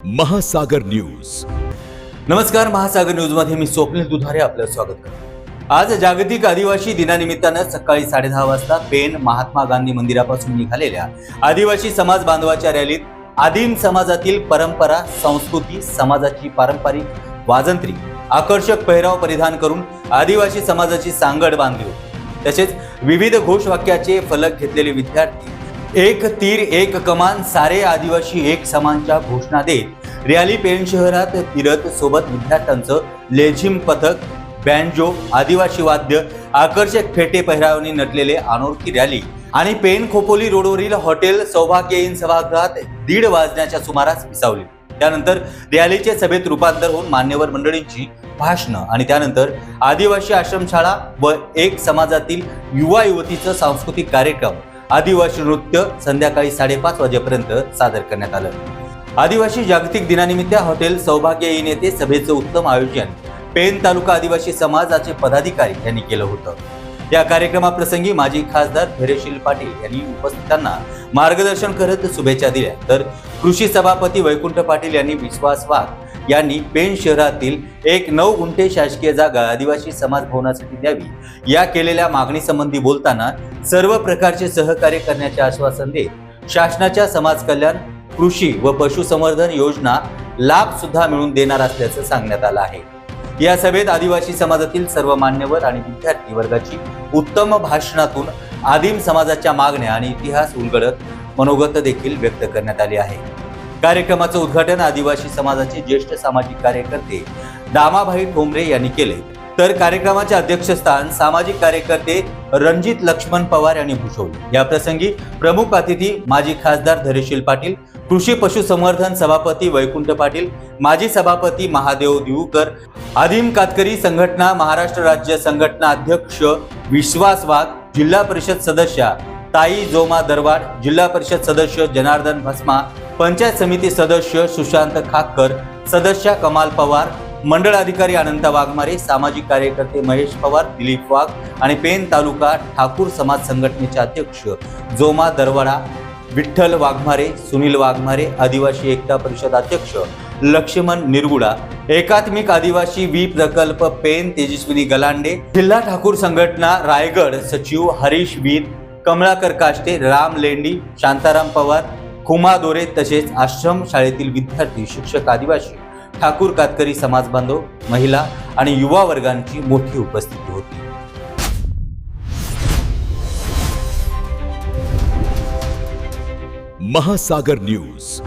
महासागर न्यूज. नमस्कार. महासागर न्यूज मध्ये मी स्वप्नील दुधारे आपलं स्वागत करतो. आज जागतिक आदिवासी दिनानिमित्तानं सकाळी 10:30 वाजता पेण महात्मा गांधी मंदिरापासून निघालेल्या आदिवासी समाज बांधवाच्या रॅलीत आदिम समाजातील परंपरा, संस्कृती, समाजाची पारंपरिक वाजंत्री, आकर्षक पेहराव परिधान करून आदिवासी समाजाची सांगड बांधली होती. तसेच विविध घोषवाक्याचे फलक घेतलेले विद्यार्थी एक तीर एक कमान सारे आदिवासी एक समानच्या घोषणा देत रॅली पेण शहरात फिरत सोबत विद्यार्थ्यांचं लेझिम पथक, बँजो, आदिवासी वाद्य, आकर्षक फेटे पेहरावनी नटलेले अनोळखी रॅली आणि पेण खोपोली रोडवरील हॉटेल सौभाग्यहीन सभागृहात 1:30 वाजण्याच्या सुमारास विसावली. त्यानंतर रॅलीचे सभेत रूपांतर होऊन मान्यवर मंडळींची भाषणं आणि त्यानंतर आदिवासी आश्रमशाळा व एक समाजातील युवा युवतीचं सांस्कृतिक कार्यक्रम, आदिवासी नृत्य संध्याकाळी 5:30 वाजेपर्यंत सादर करण्यात आलं. आदिवासी जागतिक दिनानिमित्त हॉटेल सौभाग्यहीन येथे सभेचं उत्तम आयोजन पेण तालुका आदिवासी समाजाचे पदाधिकारी यांनी केलं होतं. या कार्यक्रमाप्रसंगी माजी खासदार धैर्यशील पाटील यांनी उपस्थितांना मार्गदर्शन करत शुभेच्छा दिल्या, तर कृषी सभापती वैकुंठ पाटील यांनी विश्वास वाघ यांनी पेण शहरातील 9 गुंठे शासकीय जागा आदिवासी समाज भवनासाठी द्यावी या केलेल्या मागणीसंबंधी बोलताना सर्व प्रकारचे सहकार्य करण्याचे आश्वासन देत शासनाच्या समाज कल्याण, कृषी व पशुसंवर्धन योजना लाभ सुद्धा मिळवून देणार असल्याचं सांगण्यात आलं आहे. या सभेत आदिवासी समाजातील सर्व मान्यवर आणि विद्यार्थी वर्गाची उत्तम भाषणातून आदिम समाजाच्या मागण्या आणि इतिहास उलगडत मनोगत देखील व्यक्त करण्यात आले आहे. कार्यक्रमाचं उद्घाटन आदिवासी समाजाचे ज्येष्ठ सामाजिक कार्यकर्ते दामाभाई ठोंबरे यांनी केले, तर कार्यक्रमाचे अध्यक्षस्थान सामाजिक कार्यकर्ते रणजित लक्ष्मण पवार यांनी भूषवले. या प्रसंगी प्रमुख अतिथी माजी खासदार धैर्यशील पाटील, कृषी पशुसंवर्धन सभापती वैकुंठ पाटील, माजी सभापती महादेव दिवकर, आदिम कातकरी संघटना महाराष्ट्र राज्य संघटना अध्यक्ष विश्वास वाघ, जिल्हा परिषद सदस्या ताई जोमा दरवाड, जिल्हा परिषद सदस्य जनार्दन भस्मा, पंचायत समिती सदस्य सुशांत खाक्कर, सदस्य कमाल पवार, मंडळ अधिकारी अनंत वाघमारे, सामाजिक कार्यकर्ते महेश पवार, दिलीप वाघ आणि पेण तालुका ठाकूर समाज संघटनेचे अध्यक्ष जोमा दरवाडा, विठ्ठल वाघमारे, सुनील वाघमारे, आदिवासी एकता परिषद अध्यक्ष लक्ष्मण निरगुडा, एकात्मिक आदिवासी वी प्रकल्प पेण तेजस्विनी गलांडे, जिल्हा ठाकूर संघटना रायगड सचिव हरीश वीर, कमळाकर काष्टे, राम लेंडी, शांताराम पवार, खुमा दोरे तसेच आश्रम शाळेतील विद्यार्थी, शिक्षक, आदिवासी ठाकूर कातकरी समाज बांधव, महिला आणि युवा वर्गांची मोठी उपस्थिती होती. महासागर न्यूज.